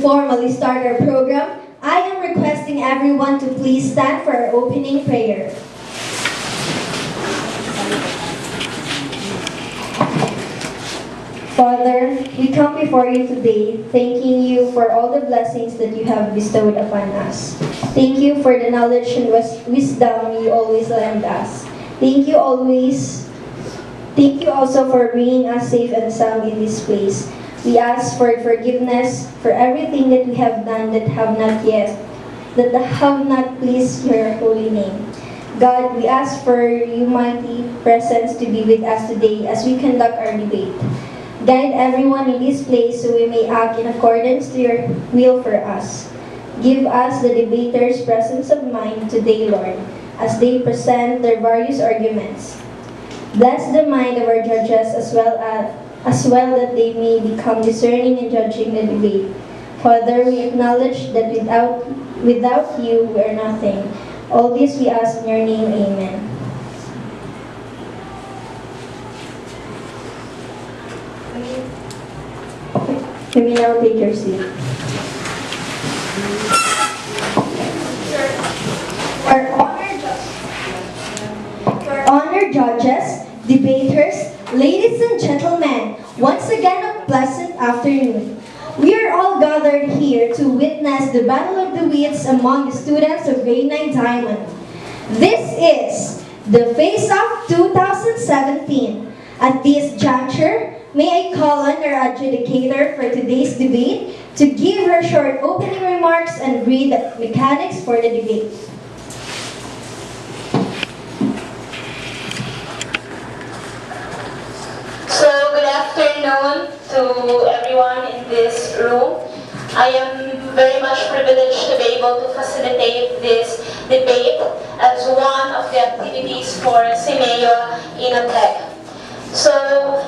formally start our program, I am requesting everyone to please stand for our opening prayer. Father, we come before you today, thanking you for all the blessings that you have bestowed upon us. Thank you for the knowledge and wisdom you always lend us. Thank you also for bringing us safe and sound in this place. We ask for forgiveness for everything that we have done that have not pleased your holy name. God, we ask for your mighty presence to be with us today as we conduct our debate. Guide everyone in this place so we may act in accordance to your will for us. Give us the debaters' presence of mind today, Lord, as they present their various arguments. Bless the mind of our judges as well that they may become discerning in judging the debate. Father, we acknowledge that without you we are nothing. All this we ask in your name, amen. You may now take your seat. Our honored judges, debaters, ladies and gentlemen, once again a pleasant afternoon. We are all gathered here to witness the battle of the wits among the students of G9-Diamond. This is the Face-Off 2017. At this juncture, may I call on our adjudicator for today's debate to give her short opening remarks and read the mechanics for the debate. So, good afternoon to everyone in this room. I am very much privileged to be able to facilitate this debate as one of the activities for CIMEO Inotech. So,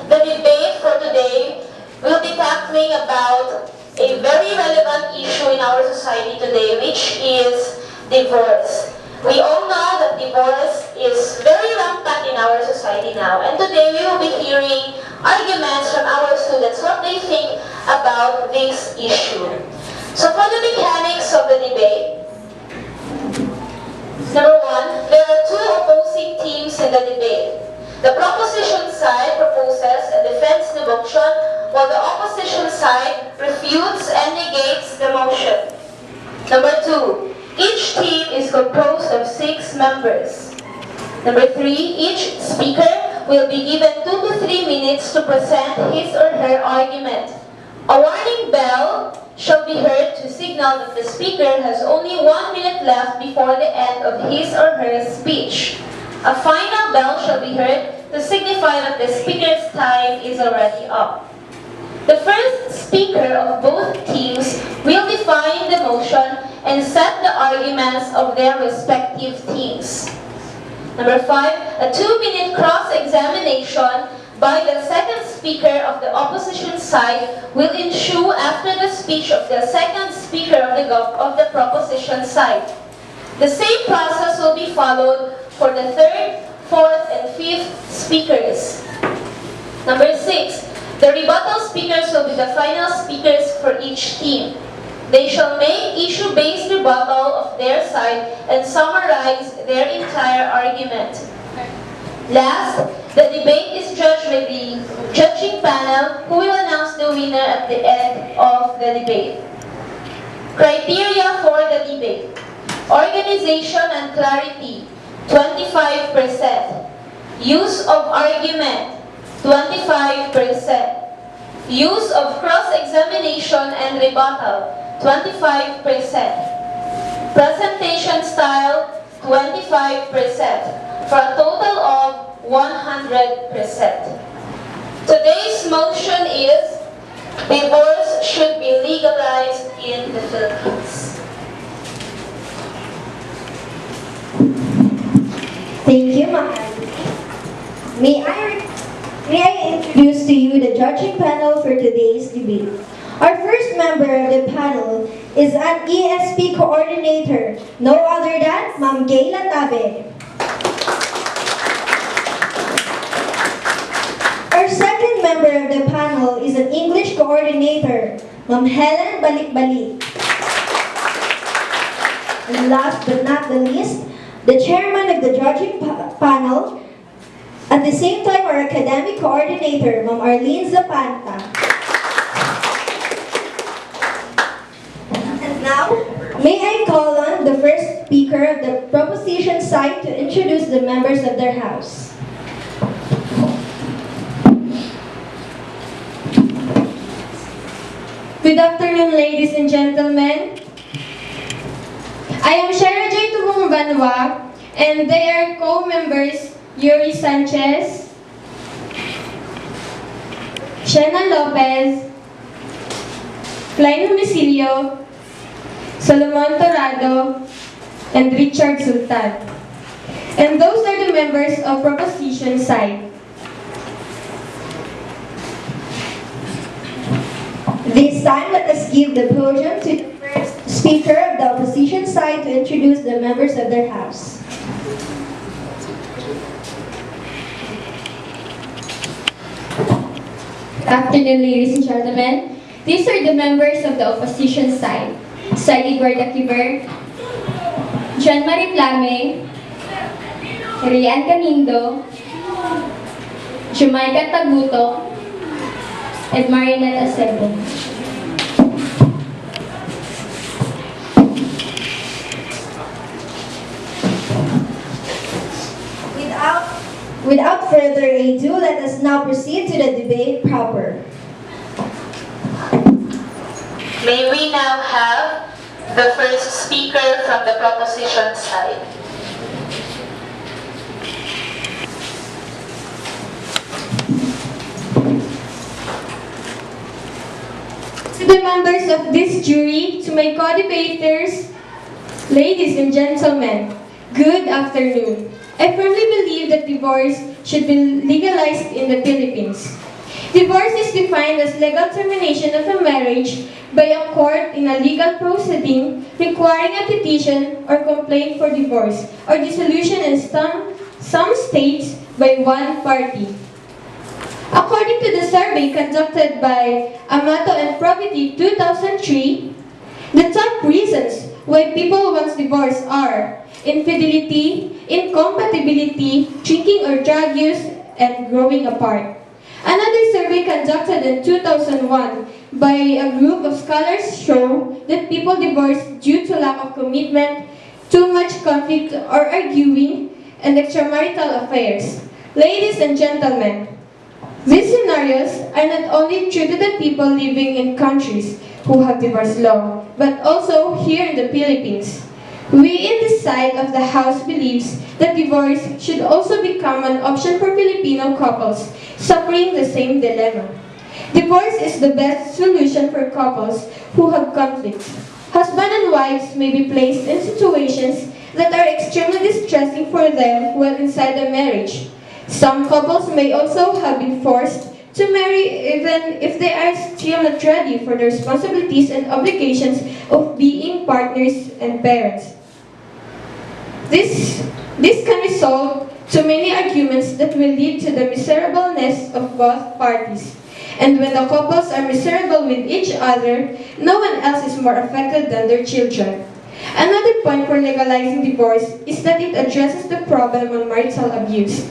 the debate for today will be tackling about a very relevant issue in our society today, which is divorce. We all know that divorce is very rampant in our society now, and today we will be hearing arguments from our students, what they think about this issue. So for the mechanics of the debate, number one, there are two opposing teams in the debate. The proposition side proposes and defends the motion, while the opposition side refutes and negates the motion. Number two, each team is composed of 6 members. Number 3, each speaker will be given 2 to 3 minutes to present his or her argument. A warning bell shall be heard to signal that the speaker has only 1 minute left before the end of his or her speech. A final bell shall be heard to signify that the speaker's time is already up. The first speaker of both teams will define the motion and set the arguments of their respective teams. Number 5, a 2-minute cross-examination by the second speaker of the opposition side will ensue after the speech of the second speaker of the proposition side. The same process will be followed for the third, fourth, and fifth speakers. Number 6, the rebuttal speakers will be the final speakers for each team. They shall make issue-based rebuttal of their side and summarize their entire argument. Last, the debate is judged by the judging panel who will announce the winner at the end of the debate. Criteria for the debate: organization and clarity, 25%. Use of argument, 25%. Use of cross-examination and rebuttal, 25%. Presentation style, 25%. For a total of 100%. Today's motion is, divorce should be legalized in the Philippines. Thank you, ma'am. May I introduce to you the judging panel for today's debate. Our first member of the panel is an ESP coordinator, no other than Ma'am Gayla Tabe. Our second member of the panel is an English coordinator, Ma'am Helen Balik-Balik. And last but not the least, the chairman of the judging panel, at the same time our academic coordinator, Ma'am Arlene Zapanta. And now, may I call on the first speaker of the proposition side to introduce the members of their house. Good afternoon, ladies and gentlemen. I am Shara J. Tubong Banwa, and they are co-members Yuri Sanchez, Shena Lopez, Klein Humicilio, Solomon Torado, and Richard Sultan. And those are the members of proposition side. This time, let us give the podium to the first speaker of the opposition side to introduce the members of their house. Good afternoon, ladies and gentlemen. These are the members of the opposition side. Saidi Guardaquiver, John Marie Plame, Rian Canindo, Jamaica Taguto, and Marinette Acebo. Without further ado, let us now proceed to the debate proper. May we now have the first speaker from the proposition side. To the members of this jury, to my co-debaters, ladies and gentlemen, good afternoon. I firmly believe that divorce should be legalized in the Philippines. Divorce is defined as legal termination of a marriage by a court in a legal proceeding requiring a petition or complaint for divorce or dissolution in some states by one party. According to the survey conducted by Amato and Probity 2003, the top reasons why people want divorce are infidelity, incompatibility, drinking or drug use, and growing apart. Another survey conducted in 2001 by a group of scholars show that people divorce due to lack of commitment, too much conflict or arguing, and extramarital affairs. Ladies and gentlemen, these scenarios are not only true to the people living in countries who have divorce law, but also here in the Philippines. We in this side of the House believes that divorce should also become an option for Filipino couples suffering the same dilemma. Divorce is the best solution for couples who have conflicts. Husband and wives may be placed in situations that are extremely distressing for them while inside the marriage. Some couples may also have been forced to marry even if they are still not ready for the responsibilities and obligations of being partners and parents. This can result to many arguments that will lead to the miserableness of both parties. And when the couples are miserable with each other, no one else is more affected than their children. Another point for legalizing divorce is that it addresses the problem of marital abuse.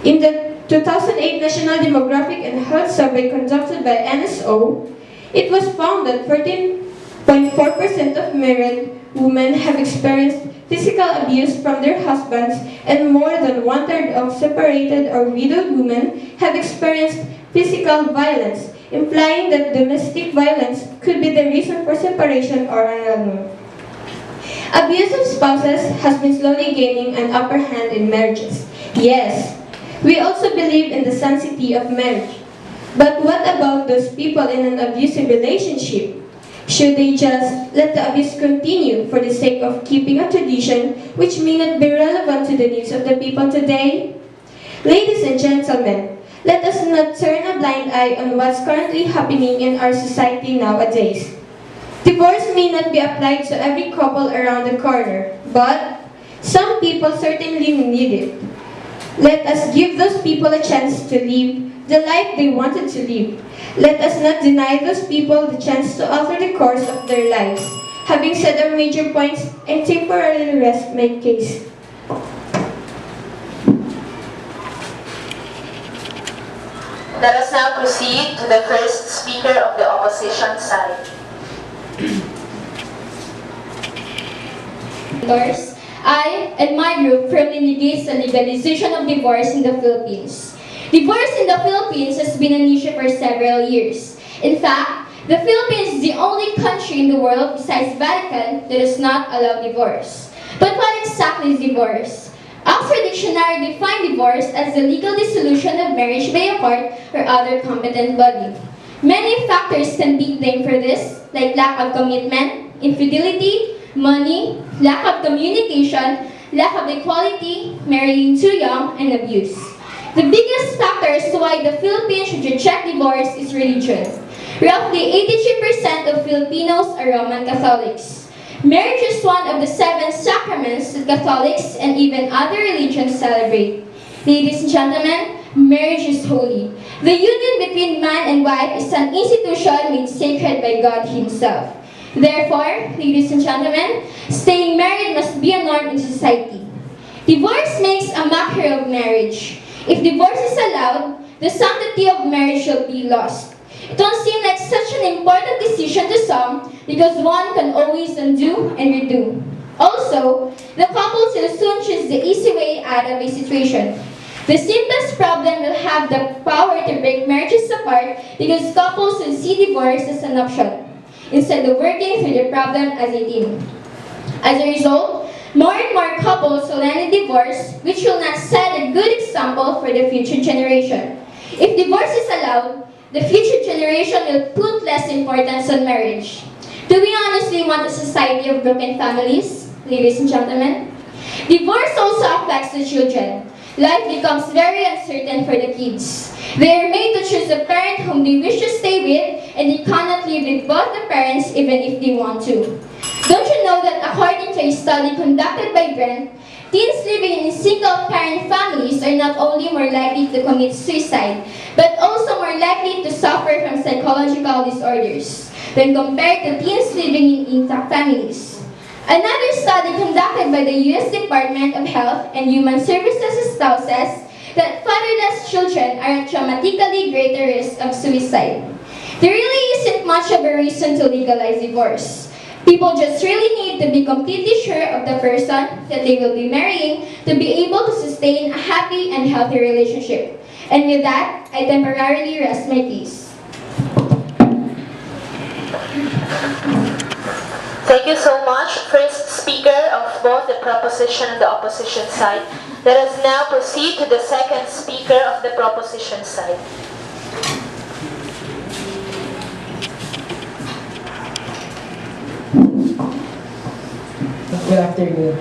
In the 2008 National Demographic and Health Survey conducted by NSO, it was found that 14.4% of married women have experienced physical abuse from their husbands, and more than one-third of separated or widowed women have experienced physical violence, implying that domestic violence could be the reason for separation or annulment. Abuse of spouses has been slowly gaining an upper hand in marriages. Yes, we also believe in the sanctity of marriage. But what about those people in an abusive relationship? Should they just let the abuse continue for the sake of keeping a tradition which may not be relevant to the needs of the people today? Ladies and gentlemen, let us not turn a blind eye on what's currently happening in our society nowadays. Divorce may not be applied to every couple around the corner, but some people certainly need it. Let us give those people a chance to live the life they wanted to live. Let us not deny those people the chance to alter the course of their lives. Having said our major points, I temporarily rest my case. Let us now proceed to the first speaker of the opposition side. I and my group firmly negate the legalization of divorce in the Philippines. Divorce in the Philippines has been an issue for several years. In fact, the Philippines is the only country in the world besides Vatican that does not allow divorce. But what exactly is divorce? Oxford Dictionary defined divorce as the legal dissolution of marriage by a court or other competent body. Many factors can be blamed for this, like lack of commitment, infidelity, money, lack of communication, lack of equality, marrying too young, and abuse. The biggest factor as to why the Philippines should reject divorce is religion. Roughly 83% of Filipinos are Roman Catholics. Marriage is one of the 7 sacraments that Catholics and even other religions celebrate. Ladies and gentlemen, marriage is holy. The union between man and wife is an institution made sacred by God Himself. Therefore, ladies and gentlemen, staying married must be a norm in society. Divorce makes a mockery of marriage. If divorce is allowed, the sanctity of marriage shall be lost. It don't seem like such an important decision to some because one can always undo and redo. Also, the couples will soon choose the easy way out of a situation. The simplest problem will have the power to break marriages apart because couples will see divorce as an option instead of working through the problem as a team. As a result, more and more couples will end in divorce, which will not set a good example for the future generation. If divorce is allowed, the future generation will put less importance on marriage. Do we honestly want a society of broken families, ladies and gentlemen? Divorce also affects the children. Life becomes very uncertain for the kids. They are made to choose the parent whom they wish to stay with, and they cannot live with both the parents even if they want to. Don't you know that according to a study conducted by Brent, teens living in single-parent families are not only more likely to commit suicide, but also more likely to suffer from psychological disorders when compared to teens living in intact families. Another study conducted by the U.S. Department of Health and Human Services espouses that fatherless children are at dramatically greater risk of suicide. There really isn't much of a reason to legalize divorce. People just really need to be completely sure of the person that they will be marrying to be able to sustain a happy and healthy relationship. And with that, I temporarily rest my case. Thank you so much, first speaker of both the proposition and the opposition side. Let us now proceed to the second speaker of the proposition side. Good afternoon.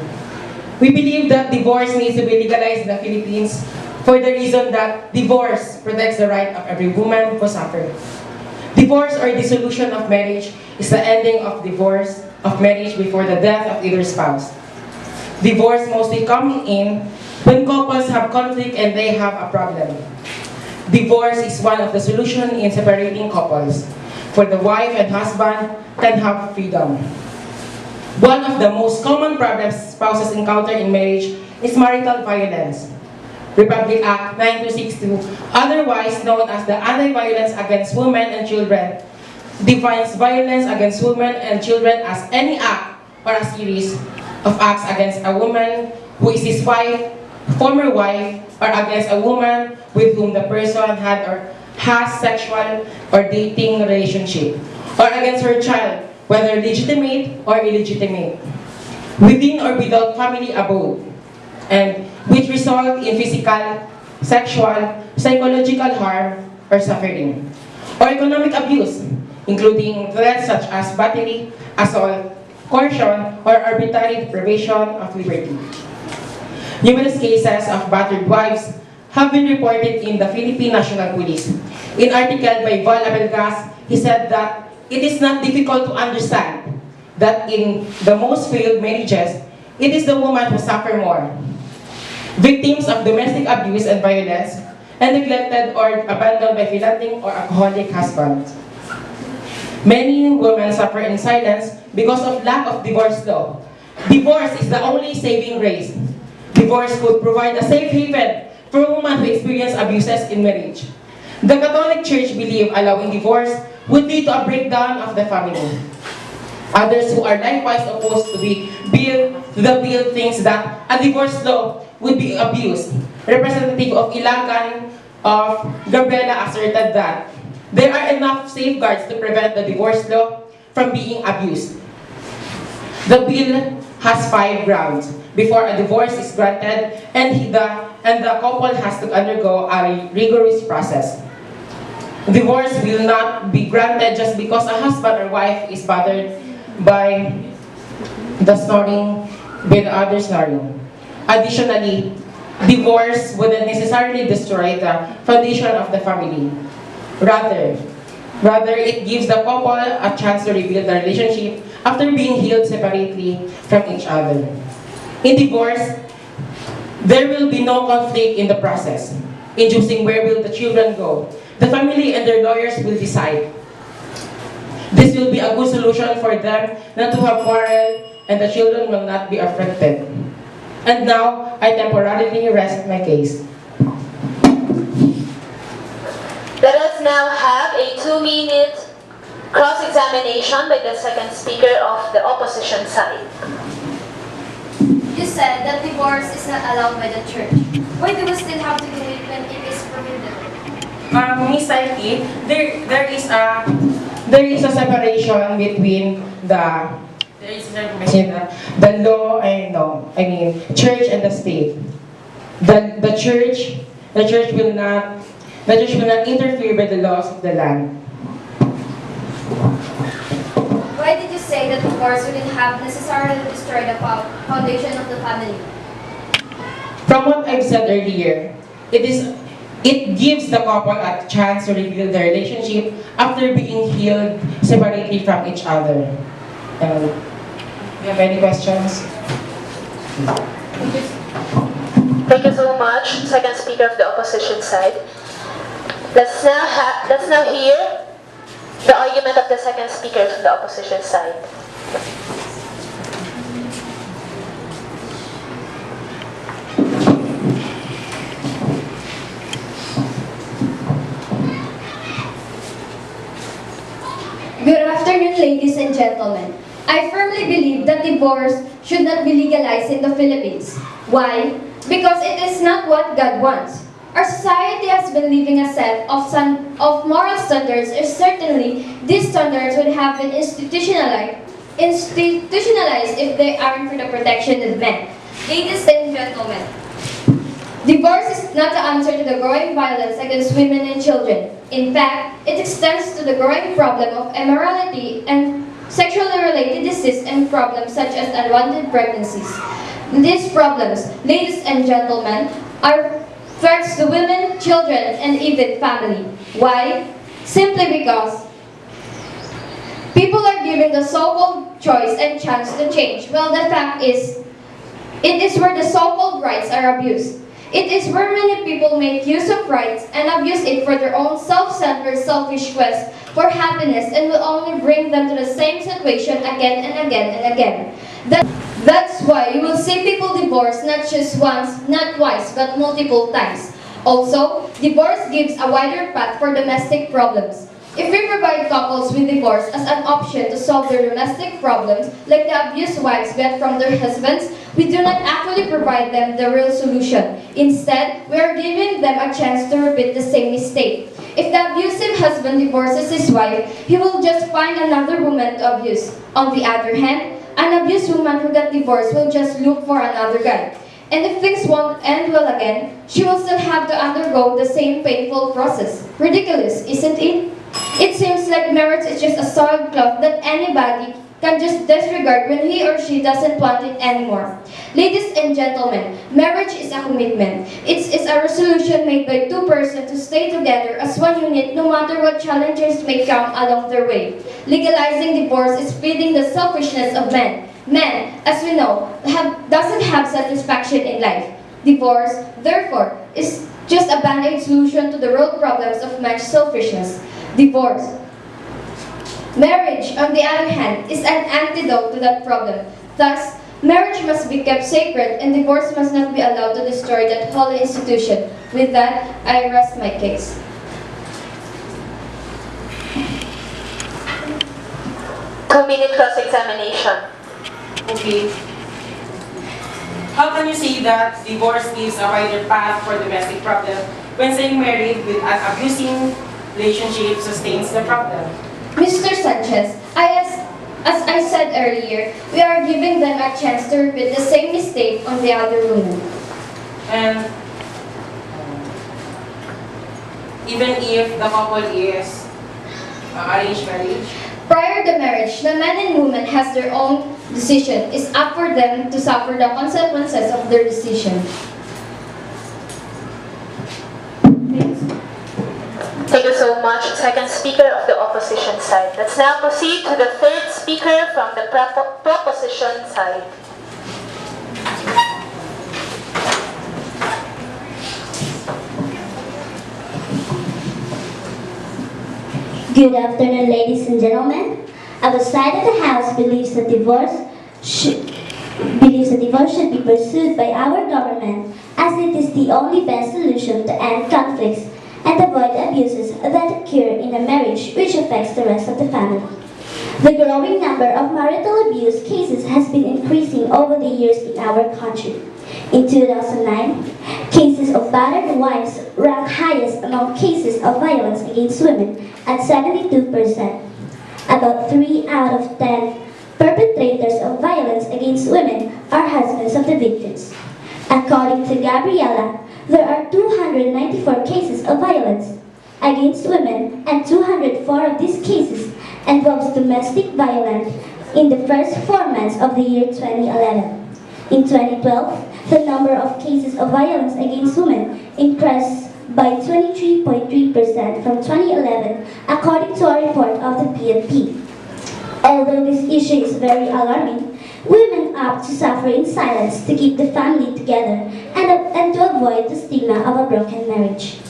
We believe that divorce needs to be legalized in the Philippines for the reason that divorce protects the right of every woman who suffers. Divorce or dissolution of marriage is the ending of marriage before the death of either spouse. Divorce mostly comes in when couples have conflict and they have a problem. Divorce is one of the solutions in separating couples, for the wife and husband can have freedom. One of the most common problems spouses encounter in marriage is marital violence. Republic Act 9262, otherwise known as the Anti-Violence Against Women and Children, defines violence against women and children as any act or a series of acts against a woman who is his wife, former wife, or against a woman with whom the person had or has sexual or dating relationship, or against her child, whether legitimate or illegitimate, within or without family abode, and which result in physical, sexual, psychological harm or suffering, or economic abuse, including threats such as battery, assault, coercion, or arbitrary deprivation of liberty. Numerous cases of battered wives have been reported in the Philippine National Police. In article by Val Abelgas, he said that it is not difficult to understand that in the most failed marriages, it is the woman who suffers more. victims of domestic abuse and violence, and neglected or abandoned by filanting or alcoholic husbands. Many women suffer in silence because of lack of divorce law. Divorce is the only saving grace. Divorce could provide a safe haven for women who experience abuses in marriage. The Catholic Church believes allowing divorce would lead to a breakdown of the family. Others who are likewise opposed to the bill thinks that a divorce law would be abused. Representative of Ilagan of Gabriela asserted that there are enough safeguards to prevent the divorce law from being abused. The bill has 5 grounds before a divorce is granted, and the couple has to undergo a rigorous process. Divorce will not be granted just because a husband or wife is bothered by the snoring, by the other snoring. Additionally, divorce wouldn't necessarily destroy the foundation of the family. Rather, it gives the couple a chance to rebuild the relationship after being healed separately from each other. In divorce, there will be no conflict in the process, in choosing where will the children go. The family and their lawyers will decide. This will be a good solution for them not to have quarrel, and the children will not be affected. And now, I temporarily rest my case. Let us now have a 2-minute cross-examination by the second speaker of the opposition side. You said that divorce is not allowed by the church. Why do we still have to do it when it is prohibited? Miss Saiki, there is a separation between the law and church and the state. The church will not interfere with the laws of the land. Why did you say that divorce wouldn't have necessarily destroyed the foundation of the family? From what I've said earlier, it gives the couple a chance to rebuild their relationship after being healed separately from each other. Do you have any questions? Thank you so much, second speaker of the opposition side. Let's now hear the argument of the second speaker from the opposition side. Good afternoon, ladies and gentlemen. I firmly believe that divorce should not be legalized in the Philippines. Why? Because it is not what God wants. Our society has been living a set of moral standards, and certainly these standards would have been institutionalized if they aren't for the protection of men. Ladies and gentlemen, Divorce is not the answer to the growing violence against women and children. In fact, it extends to the growing problem of immorality and sexually related disease and problems such as unwanted pregnancies. These problems, ladies and gentlemen, are threats to women, children, and even family. Why? Simply because people are given the so-called choice and chance to change. Well, the fact is, it is where the so-called rights are abused. It is where many people make use of rights and abuse it for their own self-centered, selfish quest for happiness, and will only bring them to the same situation again and again and again. That's why you will see people divorce not just once, not twice, but multiple times. Also, divorce gives a wider path for domestic problems. If we provide couples with divorce as an option to solve their domestic problems, like the abused wives get from their husbands, we do not actually provide them the real solution. Instead, we are giving them a chance to repeat the same mistake. If the abusive husband divorces his wife, he will just find another woman to abuse. On the other hand, an abused woman who got divorced will just look for another guy. And if things won't end well again, she will still have to undergo the same painful process. Ridiculous, isn't it? It seems like marriage is just a soiled cloth that anybody can just disregard when he or she doesn't want it anymore. Ladies and gentlemen, marriage is a commitment. It is a resolution made by two persons to stay together as one unit no matter what challenges may come along their way. Legalizing divorce is feeding the selfishness of men. Men, as we know, doesn't have satisfaction in life. Divorce, therefore, is just a band-aid solution to the real problems of man's selfishness. Divorce. Marriage, on the other hand, is an antidote to that problem. Thus, marriage must be kept sacred and divorce must not be allowed to destroy that holy institution. With that, I rest my case. Two-minute cross-examination. Okay. How can you say that divorce gives a wider path for domestic problem when staying married with an abusing relationship sustains the problem? Mr. Sanchez, as I said earlier, we are giving them a chance to repeat the same mistake on the other woman. And even if the couple is arranged marriage, Prior to marriage, the man and woman has their own decision. It's up for them to suffer the consequences of their decision. Thank you so much, second speaker of the opposition side. Let's now proceed to the third speaker from the proposition side. Good afternoon, ladies and gentlemen. Our side of the House believes that divorce should be pursued by our government as it is the only best solution to end conflicts and avoid abuses that occur in a marriage which affects the rest of the family. The growing number of marital abuse cases has been increasing over the years in our country. In 2009, cases of battered wives ranked highest among cases of violence against women at 72%. About 3 out of 10 perpetrators of violence against women are husbands of the victims. According to Gabriela, there are 294 cases of violence against women, and 204 of these cases involves domestic violence in the first 4 months of the year 2011. In 2012, the number of cases of violence against women increased by 23.3% from 2011, according to a report of the PNP. Although this issue is very alarming, women opt to suffer in silence to keep the family together and to avoid the stigma of a broken marriage.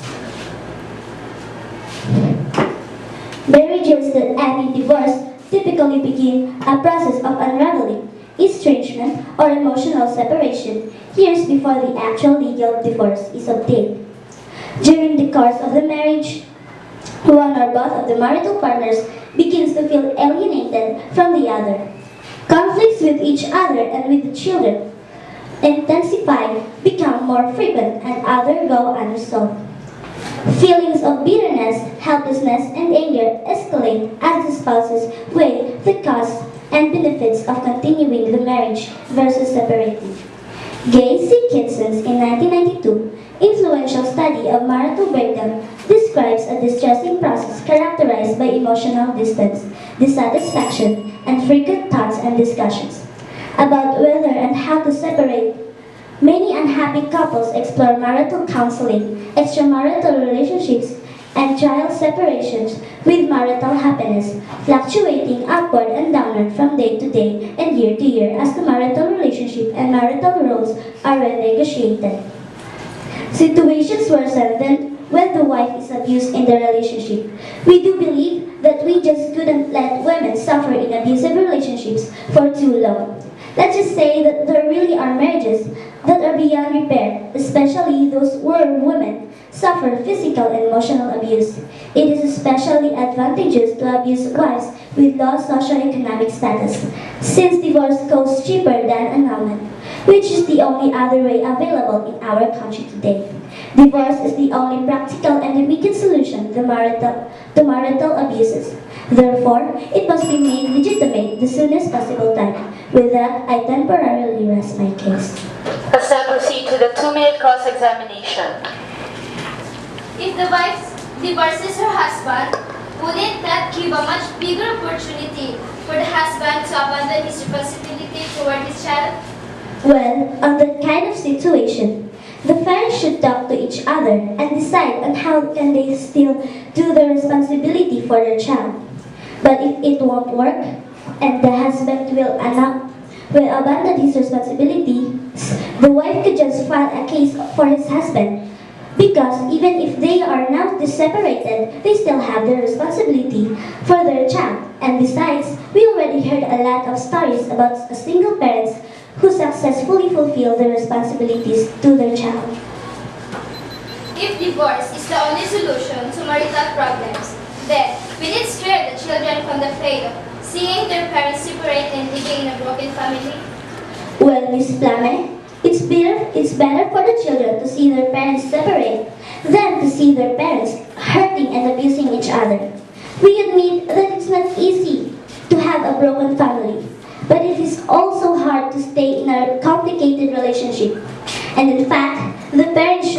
Marriages that end in divorce typically begin a process of unraveling, estrangement, or emotional separation years before the actual legal divorce is obtained. During the course of the marriage, one or both of the marital partners begins to feel alienated from the other. Conflicts with each other and with the children intensify, become more frequent, and others go unresolved. Feelings of bitterness, helplessness, and anger escalate as the spouses weigh the costs and benefits of continuing the marriage versus separating. Gay C. Kinson's in 1992 influential study of marital breakdown describes a distressing process characterized by emotional distance, dissatisfaction, and frequent thoughts and discussions about whether and how to separate. Many unhappy couples explore marital counseling, extramarital relationships, and trial separations with marital happiness fluctuating upward and downward from day to day and year to year as the marital relationship and marital roles are renegotiated. Situations worsen then when the wife is abused in the relationship. We do believe that we just couldn't let women suffer in abusive relationships for too long. Let's just say that there really are marriages that are beyond repair, especially those where women suffer physical and emotional abuse. It is especially advantageous to abuse wives with low socioeconomic status, since divorce costs cheaper than annulment, which is the only other way available in our country today. Divorce is the only practical and immediate solution to marital abuses. Therefore, it must be made legitimate the soonest possible time. With that, I temporarily rest my case. Let's now proceed to the 2-minute cross-examination. If the wife divorces her husband, wouldn't that give a much bigger opportunity for the husband to abandon his responsibility toward his child? Well, on that kind of situation, the parents should talk to each other and decide on how can they still do the responsibility for their child. But if it won't work, and the husband will abandon his responsibilities, the wife could just file a case for his husband. Because even if they are now separated, they still have their responsibility for their child. And besides, we already heard a lot of stories about single parents who successfully fulfill their responsibilities to their child. If divorce is the only solution to marital problems, then will it scare the children from the fate of seeing their parents separate and living in a broken family? Well, Miss Plame, it's better for the children to see their parents separate than to see their parents hurting and abusing each other. We admit that it's not easy to have a broken family, but it is also hard to stay in a complicated relationship. And in fact, the parents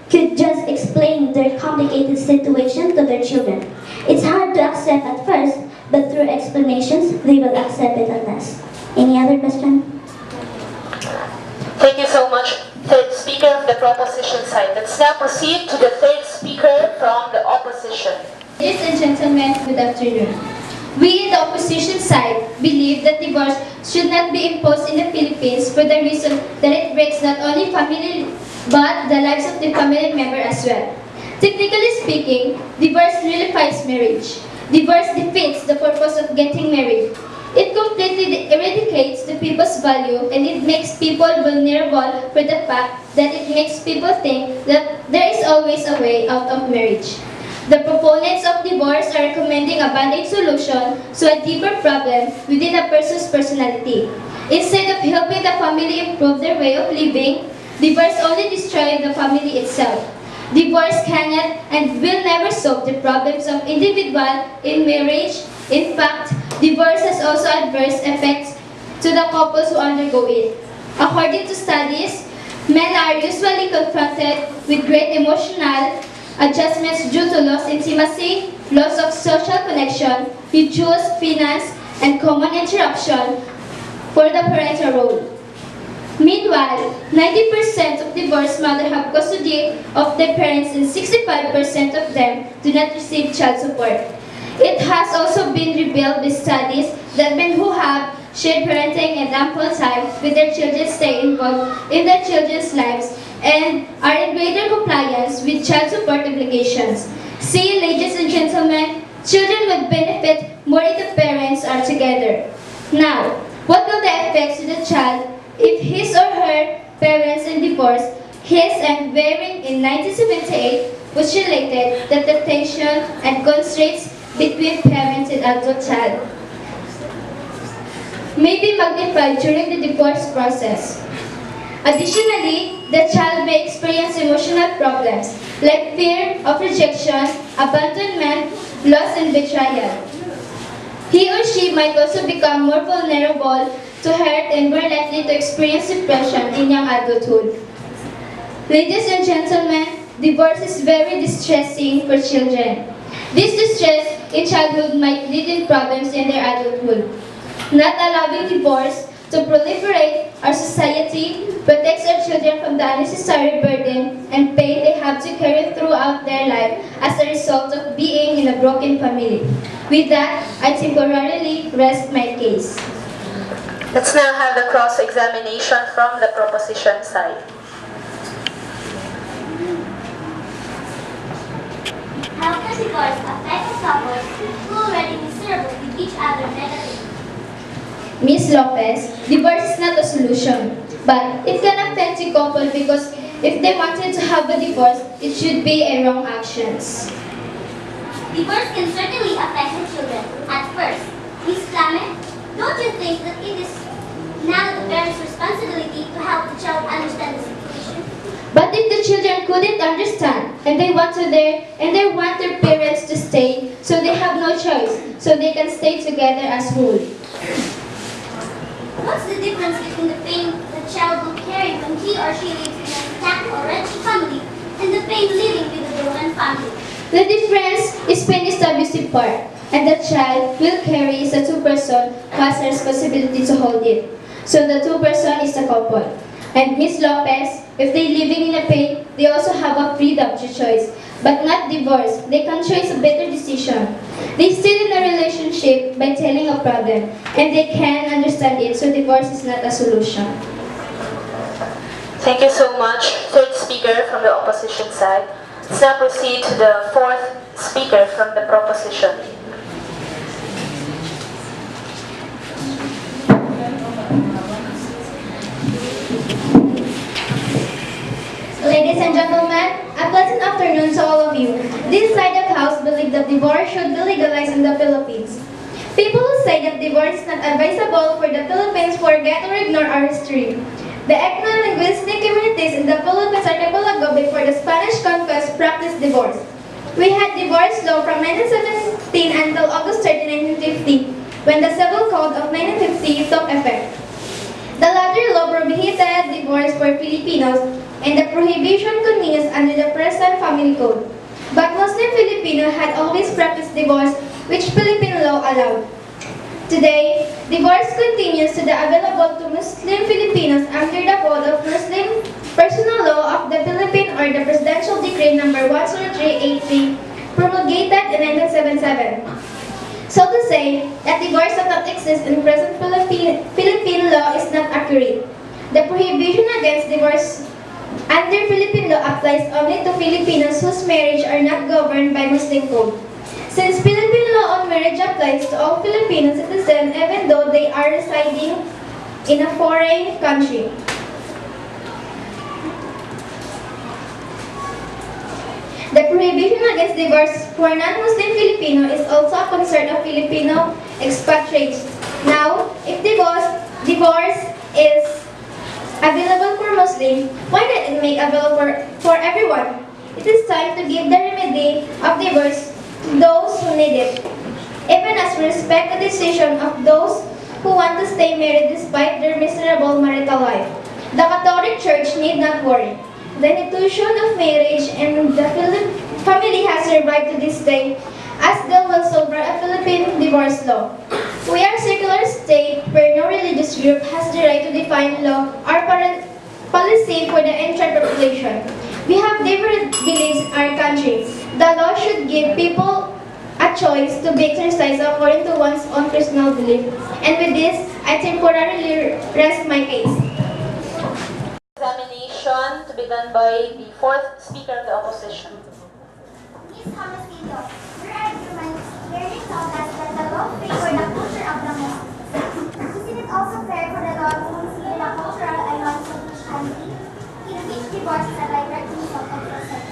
could just explain their complicated situation to their children. It's hard to accept at first, but through explanations, they will accept it at last. Any other question? Thank you so much, third speaker of the proposition side. Let's now proceed to the third speaker from the opposition. Ladies and gentlemen, good afternoon. We in the opposition side believe that divorce should not be imposed in the Philippines for the reason that it breaks not only family but the lives of the family member as well. Technically speaking, divorce nullifies marriage. Divorce defeats the purpose of getting married. It completely eradicates the people's value and it makes people vulnerable for the fact that it makes people think that there is always a way out of marriage. The proponents of divorce are recommending a band-aid solution to a deeper problem within a person's personality. Instead of helping the family improve their way of living, divorce only destroys the family itself. Divorce cannot and will never solve the problems of individual in marriage. In fact, divorce has also adverse effects to the couples who undergo it. According to studies, men are usually confronted with great emotional adjustments due to lost intimacy, loss of social connection, reduced finance, and common interruption for the parental role. Meanwhile, 90% of divorced mothers have custody of their parents and 65% of them do not receive child support. It has also been revealed by studies that men who have shared parenting and ample time with their children stay involved in their children's lives and are in greater compliance with child support obligations. See, ladies and gentlemen, children would benefit more if the parents are together. Now, what will the effects to the child if his or her parents in divorce? His and wherein in 1978 was related that the tension and constraints between parents and adult child may be magnified during the divorce process. Additionally, the child may experience emotional problems like fear of rejection, abandonment, loss, and betrayal. He or she might also become more vulnerable to hurt and more likely to experience depression in young adulthood. Ladies and gentlemen, divorce is very distressing for children. This distress in childhood might lead in problems in their adulthood. Not allowing divorce to proliferate our society protects our children from the unnecessary burden and pain they have to carry throughout their life as a result of being in a broken family. With that, I temporarily rest my case. Let's now have the cross-examination from the proposition side. How can divorce affect a couple who already miserable with each other negatively? Ms. Lopez, divorce is not a solution, but it can affect the couple because if they wanted to have a divorce, it should be a wrong actions. Divorce can certainly affect the children at first. Ms. Clement, don't you think that it is now the parents' responsibility to help the child understand the situation? But if the children couldn't understand and they want their parents to stay, so they have no choice, so they can stay together as whole. What's the difference between the pain the child will carry when he or she lives in an intact or wretched family and the pain living with a broken family? The difference is pain is the abusive part, and the child will carry is a two-person who has the responsibility to hold it. So the two-person is the couple. And Ms. Lopez, if they living in a pain, they also have a freedom to choice. but not divorce. They can choose a better decision. They stay in a relationship by telling a problem, and they can understand it, so divorce is not a solution. Thank you so much. Third speaker from the opposition side. Let's now proceed to the fourth speaker from the proposition. Ladies and gentlemen, a pleasant afternoon to all of you. This side of the house believe that divorce should be legalized in the Philippines. People who say that divorce is not advisable for the Philippines forget or ignore our history. The ethno-linguistic communities in the Philippines archipelago before the Spanish conquest practiced divorce. We had divorce law from 1917 until August 13, 1950, when the Civil Code of 1950 took effect. The latter law prohibited divorce for Filipinos, and the prohibition continues under the present family code. But Muslim Filipino had always practiced divorce, which Philippine law allowed. Today, divorce continues to be available to Muslim Filipinos under the Code of Muslim Personal Law of the Philippines or the Presidential Decree No. 10383 promulgated in 1977. So to say that divorce does not exist in present Philippine law is not accurate. The prohibition against divorce under Philippine law applies only to Filipinos whose marriage are not governed by Muslim code. Since Philippine law on marriage applies to all Filipino citizens even though they are residing in a foreign country. The prohibition against divorce for non-Muslim Filipino is also a concern of Filipino expatriates. Now, if divorce is available for Muslim, why not it make available for everyone? It is time to give the remedy of divorce to those who need it. Even as we respect the decision of those who want to stay married despite their miserable marital life. The Catholic Church need not worry. The institution of marriage and the family has survived to this day, as there will survive a Philippine divorce law. We are a secular state where no religious group has the right to define law or policy for the entire population. We have different beliefs in our country. The law should give people a choice to be exercised according to one's own personal belief. And with this, I temporarily rest my case. Examination to be done by the fourth speaker of the opposition. Ms. Homicidio, your arguments clearly told us that the law favor the culture of the Muslims. Isn't it also fair for the law to consider the cultural alliance of Christianity, in which divorce is a direct result of consent?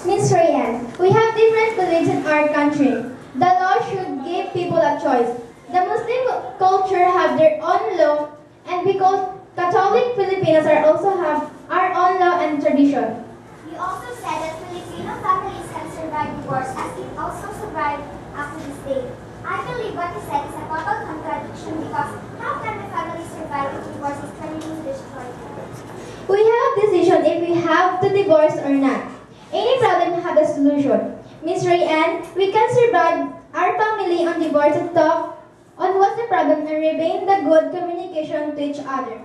Ms. Rayan, we have different beliefs in our country. The law should give people a choice. The Muslim culture have their own law, and because Catholic Filipinos also have our own law and tradition. You also said that Filipino families can survive divorce as it also survived after this day. I believe what you said is a total contradiction because how can the family survive if divorce is terminated destroyed? We have decision if we have to divorce or not. Any problem have a solution. Ms. Rayan, we can survive our family on divorce and talk on what's the problem and remain the good communication to each other.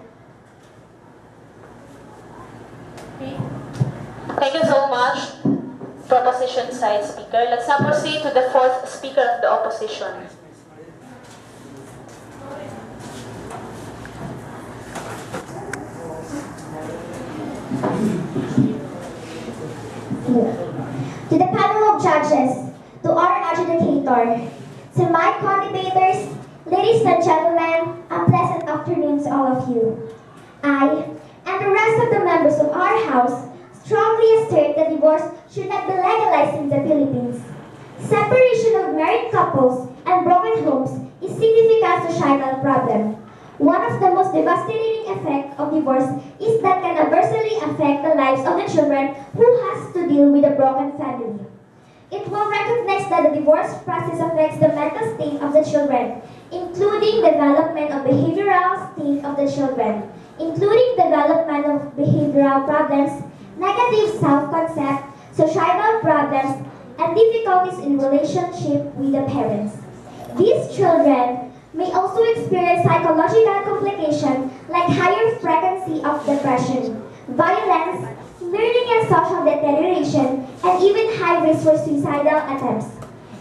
Thank you so much, proposition side speaker. Let's now proceed to the fourth speaker of the opposition. To the panel of judges, to our adjudicator, to my co-debaters, ladies and gentlemen, a pleasant afternoon to all of you. I and the rest of the members of our house strongly assert that divorce should not be legalized in the Philippines. Separation of married couples and broken homes is significant societal problem. One of the most devastating effects of divorce is that can adversely affect the lives of the children who has to deal with a broken family. It will recognize that the divorce process affects the mental state of the children, including development of behavioral state of the children, including development of behavioral problems, negative self-concept, societal problems, and difficulties in relationship with the parents. These children may also experience psychological complications like higher frequency of depression, violence, learning and social deterioration, and even high risk for suicidal attempts.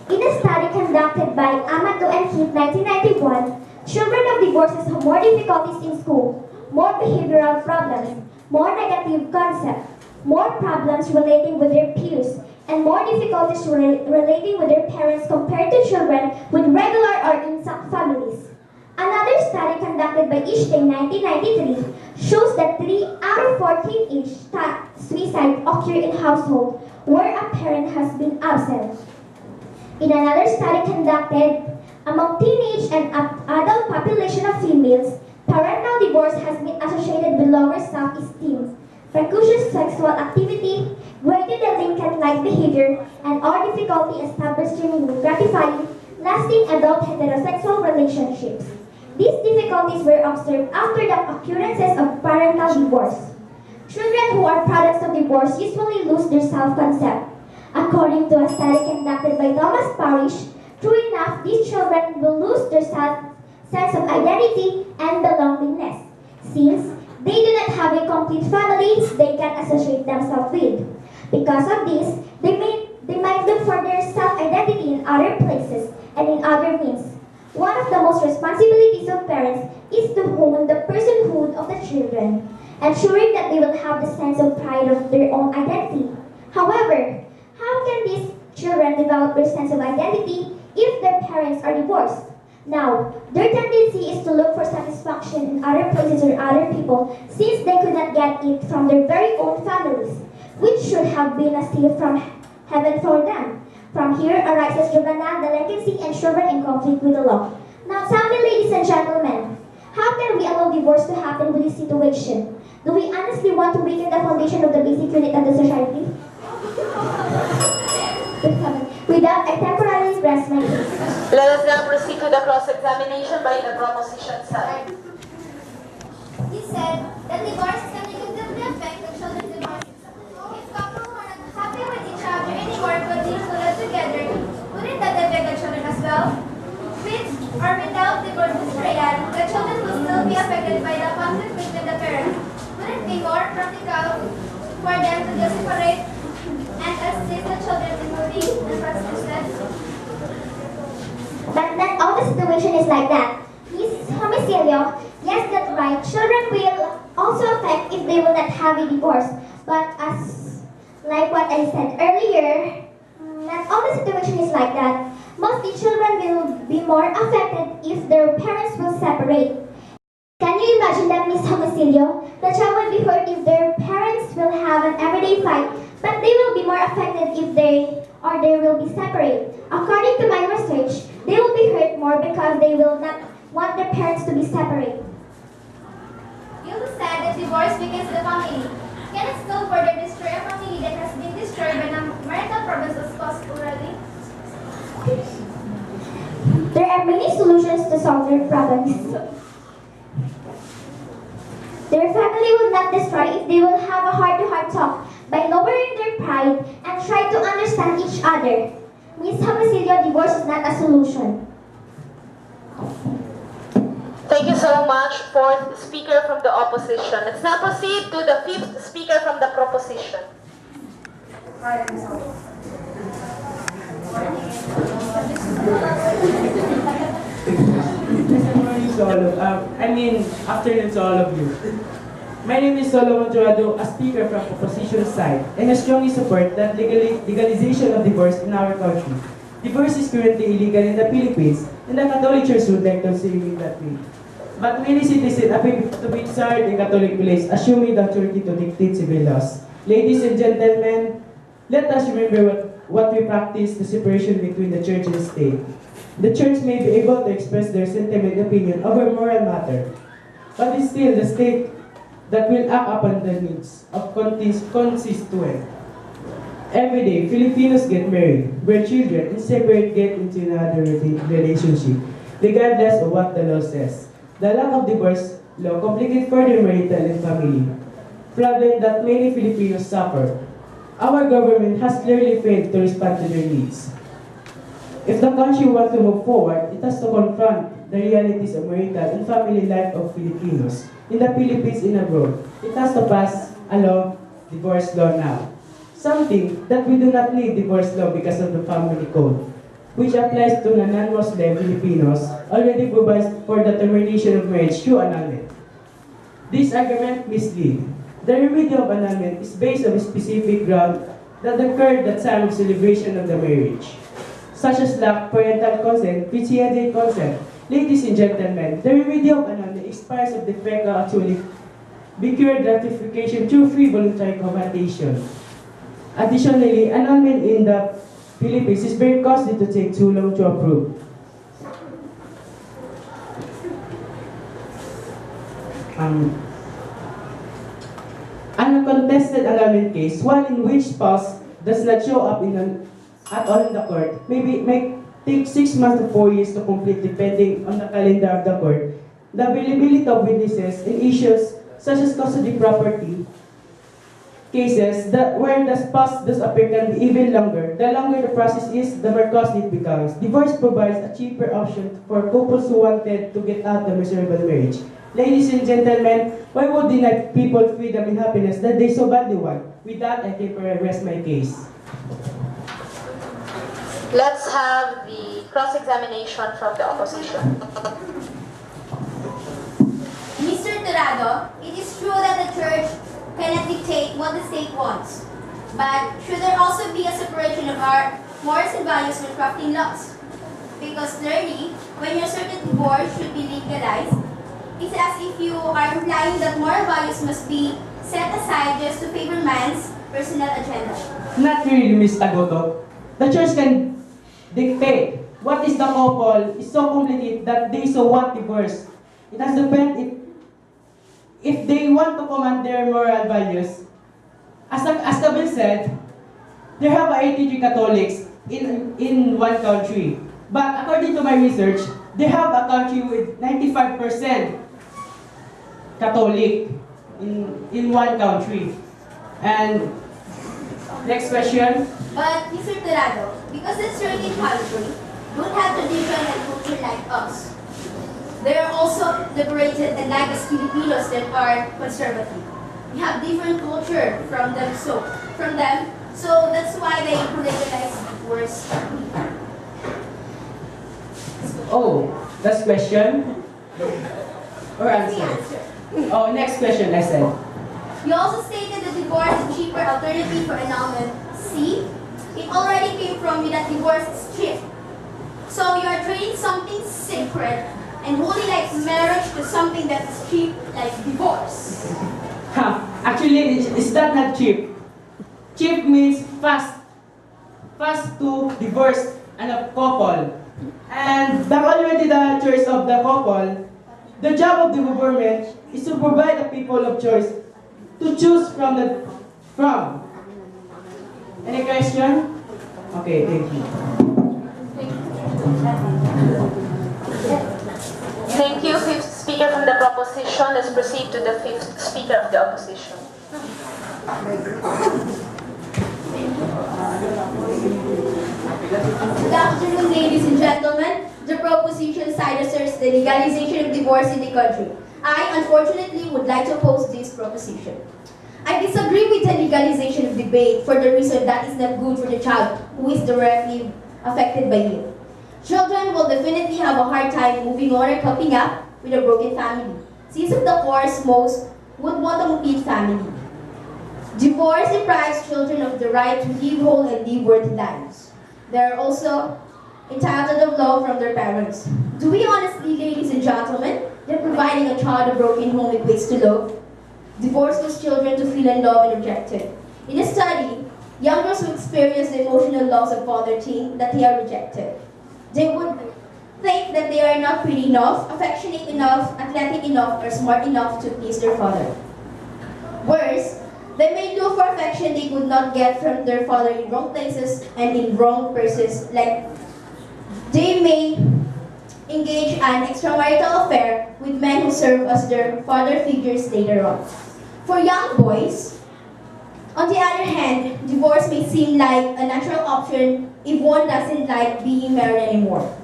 In a study conducted by Amato and Heath 1991, children of divorces have more difficulties in school, more behavioral problems, more negative concepts, more problems relating with their peers, and more difficulties relating with their parents compared to children with regular or insect families. Another study conducted by Ishting 1993 shows that 3 out of 4 teenage suicides occur in households where a parent has been absent. In another study conducted among teenage and adult population of females, parental divorce has been associated with lower self-esteem, precocious sexual activity, greater than Lincoln-like behavior, and or difficulty establishing gratifying, lasting adult heterosexual relationships. These difficulties were observed after the occurrences of parental divorce. Children who are products of divorce usually lose their self-concept. According to a study conducted by Thomas Parrish, true enough, these children will lose their sense of identity and belongingness, since they do not have a complete family they can associate themselves with. Because of this, they might look for their self-identity in other places and in other means. One of the most responsibilities of parents is to hone the personhood of the children, ensuring that they will have the sense of pride of their own identity. However, how can these children develop their sense of identity if their parents are divorced? Now, their tendency is to look for satisfaction in other places or other people since they could not get it from their very own families, which should have been a gift from heaven for them. From here arises juvenile delinquency and children in conflict with the law. Now tell me, ladies and gentlemen, how can we allow divorce to happen with this situation? Do we honestly want to weaken the foundation of the basic unit of the society? Without I temporarily rest my case. Let us now proceed to the cross-examination by the proposition side. He said that divorce can negatively affect the children's development. If couples were not happy with each other anymore but they stood together, wouldn't that affect the children as well? With or without divorce betrayal, the children will still be affected by the conflict between the parents. Wouldn't it be more practical for them to just separate and assist the children in moving the process? But not all the situation is like that. Miss Homicilio, yes, that's right. Children will also affect if they will not have a divorce. But as like what I said earlier, not all the situation is like that. Mostly children will be more affected if their parents will separate. Can you imagine that, Miss Homicilio? The child will be hurt if their parents will have an everyday fight, but they will be more affected if they will be separate. According to my research, they will be hurt more because they will not want their parents to be separate. You said that divorce weakens the family. Can it still further destroy a family that has been destroyed by the marital problems as caused already? There are many solutions to solve their problems. Their family will not destroy if they will have a heart-to-heart talk by lowering their pride and try to understand each other. Miss Homicilio, divorce is not a solution. Thank you so much, fourth speaker from the opposition. Let's now proceed to the fifth speaker from the proposition. Afternoon to all of you. My name is Solomon Joado, a speaker from opposition side, and I strongly support that legalization of divorce in our country. Divorce is currently illegal in the Philippines, and the Catholic Church would like to see it that way. But many citizens appear to be charged in Catholic place, assuming the authority to dictate civil laws. Ladies and gentlemen, let us remember what we practice, the separation between the church and state. The church may be able to express their sentiment opinion over moral matter, but it's still the state that will act upon the needs of constituent. Every day, Filipinos get married, where children and separate get into another relationship, regardless of what the law says. The lack of divorce law complicates further marital and family, problem that many Filipinos suffer. Our government has clearly failed to respond to their needs. If the country wants to move forward, it has to confront the realities of marital and family life of Filipinos in the Philippines and abroad. It has to pass a law divorce law now. Something that we do not need divorce law because of the family code, which applies to non-Muslim Filipinos, already provides for the termination of marriage through annulment. This argument misleads. The remedy of annulment is based on a specific ground that occurred at the time of celebration of the marriage, such as lack of parental consent, PCNA consent. Ladies and gentlemen, the remedy of annulment expires if the defect actually be cured ratification through free voluntary cohabitation. Additionally, annulment in the Philippines is very costly to take too long to approve. Uncontested annulment case, one in which spouse does not show up at all in the court, may take 6 months to 4 years to complete depending on the calendar of the court. The availability of witnesses in issues such as custody property cases where the spouse does appear can be even longer. The longer the process is, the more costly it becomes. Divorce provides a cheaper option for couples who wanted to get out of miserable marriage. Ladies and gentlemen, why would deny people freedom and happiness that they so badly want? With that, I can rest my case. Let's have the cross-examination from the opposition. Mr. Dorado, it is true that the church cannot dictate what the state wants. But should there also be a separation of our morals and values when crafting laws? Because clearly, when you assert that divorce should be legalized, it's as if you are implying that moral values must be set aside just to favor man's personal agenda. Not really, Ms. Tagoto. The church can dictate what is the couple is so complicated that they so want divorce. It has depend if they want to command their moral values. As Kabil said, there have 83 Catholics in one country. But according to my research, they have a country with 95% Catholic in one country. And next question. But Mr. Dorado, because that certain country don't have tradition and culture like us, they are also liberated and like us Filipinos that are conservative. We have different culture from them, so that's why they legalize divorce. Oh, that's question? Or answer? Oh, next question, I said. You also stated that divorce is a cheaper alternative for annulment. See? It already came from you that divorce is cheap. So you are trading something sacred and holy like marriage to something that is cheap like divorce. Actually, it's not cheap. Cheap means fast. Fast to divorce a couple. And already the choice of the couple, the job of the government is to provide the people of choice to choose from. Any question? Okay, thank you. Thank you, fifth speaker from the proposition. Let's proceed to the fifth speaker of the opposition. Good afternoon, ladies and gentlemen. The proposition side asserts the legalization of divorce in the country. I, unfortunately, would like to oppose this proposition. I disagree with the legalization of debate for the reason that is not good for the child who is directly affected by it. Children will definitely have a hard time moving on or coping up with a broken family, since of the course most would want a complete family. Divorce deprives children of the right to live whole and live worthy lives. They are also entitled of love from their parents. Do we honestly, ladies and gentlemen, that providing a child a broken home equates to love? Divorce causes children to feel unloved and rejected. In a study, young girls who experience the emotional loss of father think that they are rejected. They would think that they are not pretty enough, affectionate enough, athletic enough, or smart enough to please their father. Worse, they may look for affection they could not get from their father in wrong places and in wrong persons, like they may engage an extramarital affair with men who serve as their father figures later on. For young boys, on the other hand, divorce may seem like a natural option if one doesn't like being married anymore.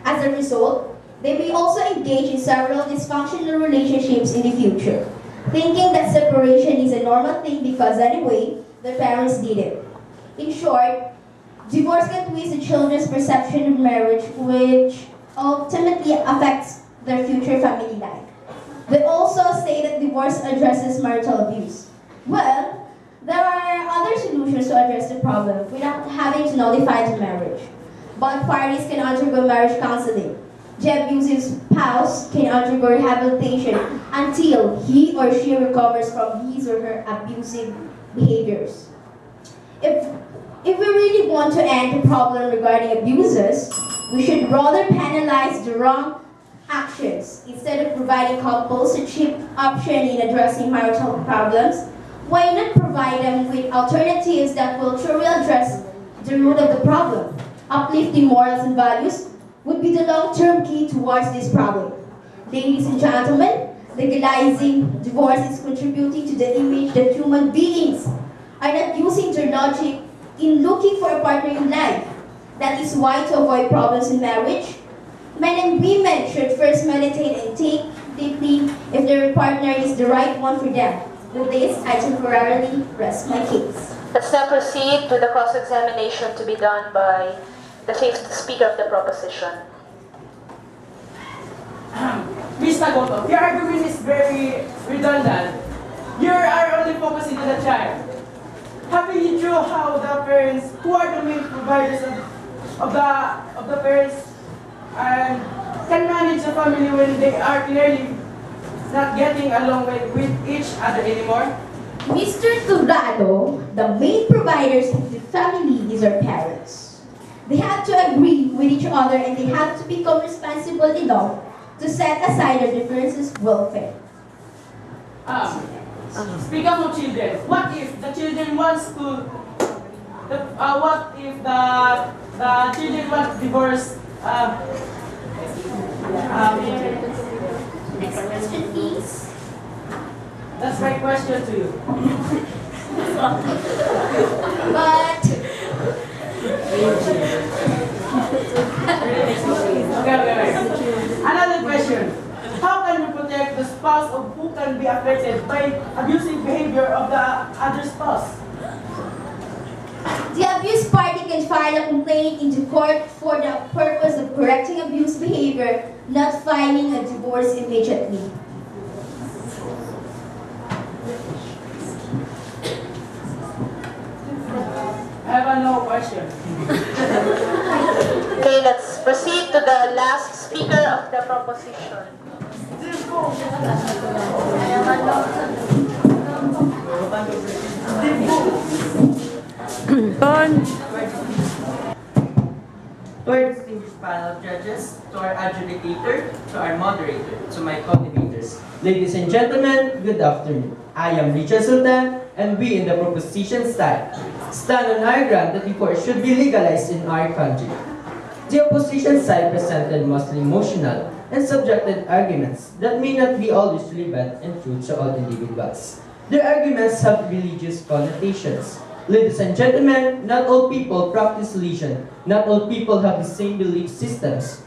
As a result, they may also engage in several dysfunctional relationships in the future. thinking that separation is a normal thing because anyway, their parents did it. In short, divorce can twist the children's perception of marriage, which ultimately affects their future family life. They also say that divorce addresses marital abuse. Well, there are other solutions to address the problem without having to nullify the marriage. Both parties can undergo marriage counseling. The abusive spouse can undergo rehabilitation until he or she recovers from his or her abusive behaviors. If we really want to end the problem regarding abuses, we should rather penalize the wrong actions instead of providing couples a cheap option in addressing marital problems. Why not provide them with alternatives that will truly address the root of the problem? Uplifting morals and values would be the long-term key towards this problem. Ladies and gentlemen, legalizing divorce is contributing to the image that human beings are not using their logic in looking for a partner in life. That is why, to avoid problems in marriage, men and women should first meditate and think deeply if their partner is the right one for them. With this, I temporarily rest my case. Let's now proceed to the cross-examination to be done by the fifth speaker of the proposition. Ms. Tagoto, your argument is very redundant. You are only focusing on the child. Haven't you drew how the parents, who are the main providers of the parents, and can manage the family when they are clearly not getting along with each other anymore? Mr. Turado, the main providers of the family is our parents. They have to agree with each other and they have to become responsible enough to set aside their differences' welfare. Speaking of children, what if the children wants to? What if the children want divorce? Next question, please. That's my question to you. But Okay. Another question. How can we protect the spouse of who can be affected by abusive behavior of the other spouse? the abused party can file a complaint into court for the purpose of correcting abuse behavior, not filing a divorce immediately. I have no question. Okay, let's proceed to the last speaker of the proposition. To our distinguished panel of judges, to our adjudicator, to our moderator, to my co-debaters. Ladies and gentlemen, good afternoon. I am Richard Sultan, and we in the proposition side stand on our ground that divorce should be legalized in our country. The opposition side presented mostly emotional and subjective arguments that may not be always relevant and true to all individuals. Their arguments have religious connotations. Ladies and gentlemen, not all people practice religion. Not all people have the same belief systems.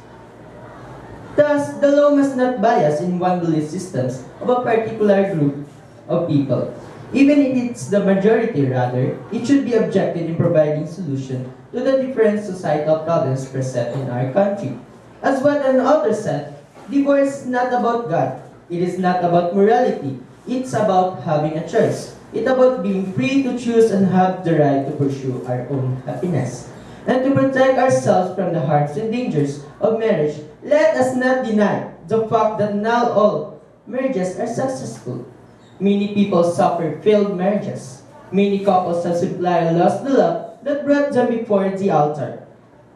Thus, the law must not bias in one belief systems of a particular group of people. Even if it's the majority, rather, it should be objective in providing solution to the different societal problems present in our country. As what an author said, divorce is not about God. It is not about morality. It's about having a choice. It's about being free to choose and have the right to pursue our own happiness. And to protect ourselves from the harms and dangers of marriage, let us not deny the fact that not all marriages are successful. Many people suffer failed marriages. Many couples have simply lost the love that brought them before the altar,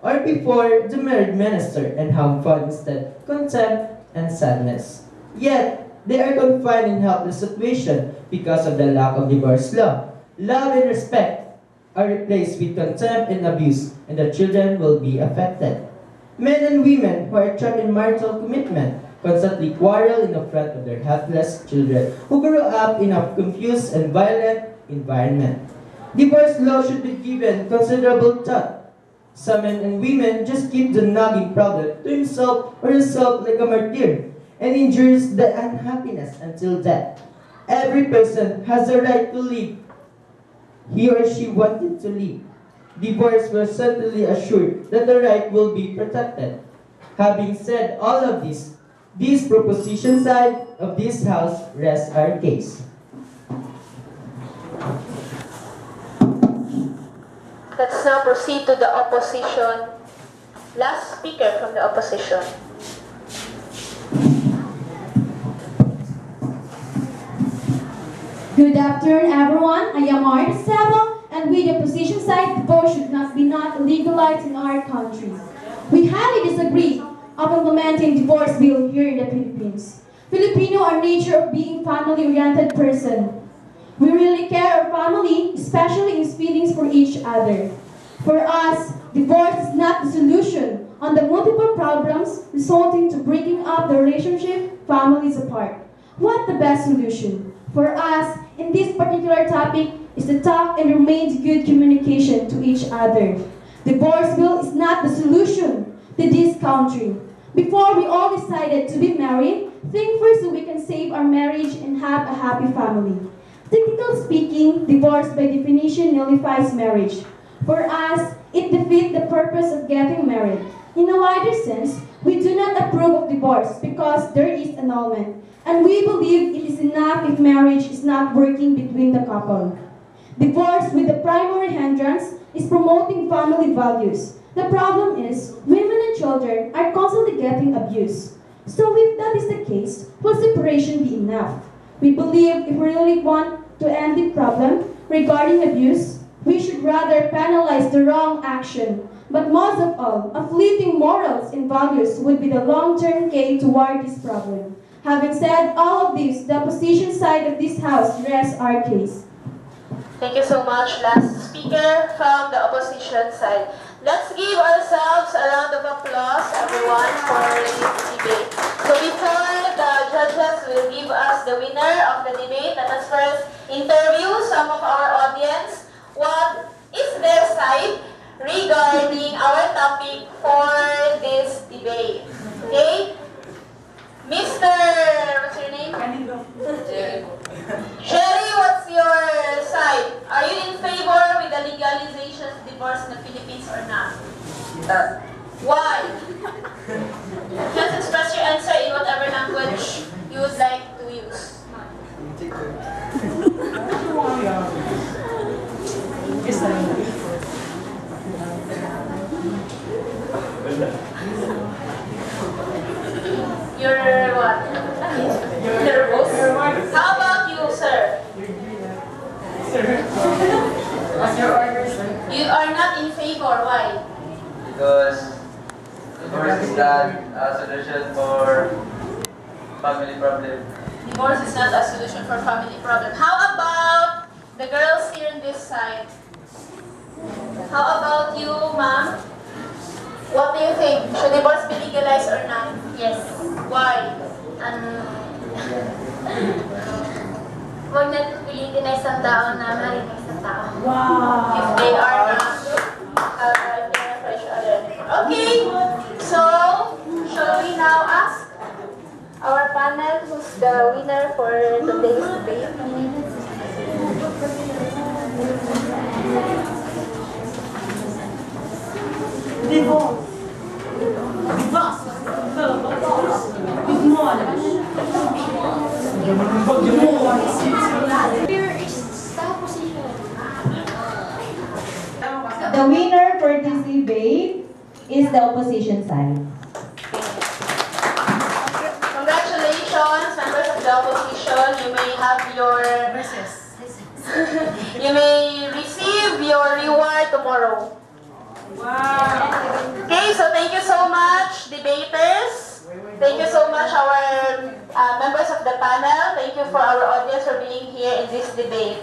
or before the married minister, and have found instead contempt and sadness. Yet, they are confined in helpless situation because of the lack of divorce law. Love and respect are replaced with contempt and abuse, and the children will be affected. Men and women who are trapped in marital commitment constantly quarrel in the front of their helpless children who grow up in a confused and violent environment. Divorce law should be given considerable thought. Some men and women just keep the nagging problem to himself or herself like a martyr and endures the unhappiness until death. Every person has a right to live he or she wanted to live. Divorce will certainly assure that the right will be protected. Having said all of this proposition side of this House rests our case. Let's now proceed to the opposition. Last speaker from the opposition. Good afternoon, everyone. I am Marta Sabo, and with the opposition side, divorce should not be legalized in our country. We highly disagree of implementing divorce bill here in the Philippines. Filipino are nature of being family-oriented person. We really care our family, especially in feelings for each other. For us, divorce is not the solution on the multiple problems resulting to breaking up the relationship, families apart. What the best solution? For us, in this particular topic, is to talk and remain good communication to each other. Divorce bill is not the solution to this country. Before we all decided to be married, think first so we can save our marriage and have a happy family. Technically speaking, divorce by definition nullifies marriage. For us, it defeats the purpose of getting married. In a wider sense, we do not approve of divorce because there is annulment, and we believe it is enough if marriage is not working between the couple. Divorce with the primary hindrance is promoting family values. The problem is, women and children are constantly getting abused. So if that is the case, will separation be enough? We believe if we really want to end the problem regarding abuse, we should rather penalize the wrong action. But most of all, uplifting morals and values would be the long-term key toward this problem. Having said all of this, the opposition side of this House rests our case. Thank you so much. Last speaker from the opposition side. Let's give ourselves a round of applause, everyone, for this debate. So before the judges will give us the winner of the debate, let us first interview some of our audience. What is their side regarding our topic for this debate? Okay? Mr. What's your name? Jerry, what's your side? Are you in favor with the legalization of divorce in the Philippines or not? Why? Just express your answer in whatever language you would like to use. You're what? Nervous? How about you, sir? What's your order, sir? You are not in favor. Why? Because divorce is not a solution for family problem. Divorce is not a solution for family problem. How about the girls here on this side? How about you, ma'am? What do you think? Should divorce be legalized or not? Yes. Why? Huwag natin pilitin na isang tao na marinig isang tao. If they are not for each other. Okay, so shall we now ask our panel who's the winner for today's debate? Divorce. The winner for this debate is the opposition side. Congratulations, members of the opposition. You may have your you may receive your reward tomorrow. Wow. Okay, so thank you so much, debaters. Thank you so much, our members of the panel. Thank you for our audience for being here in this debate.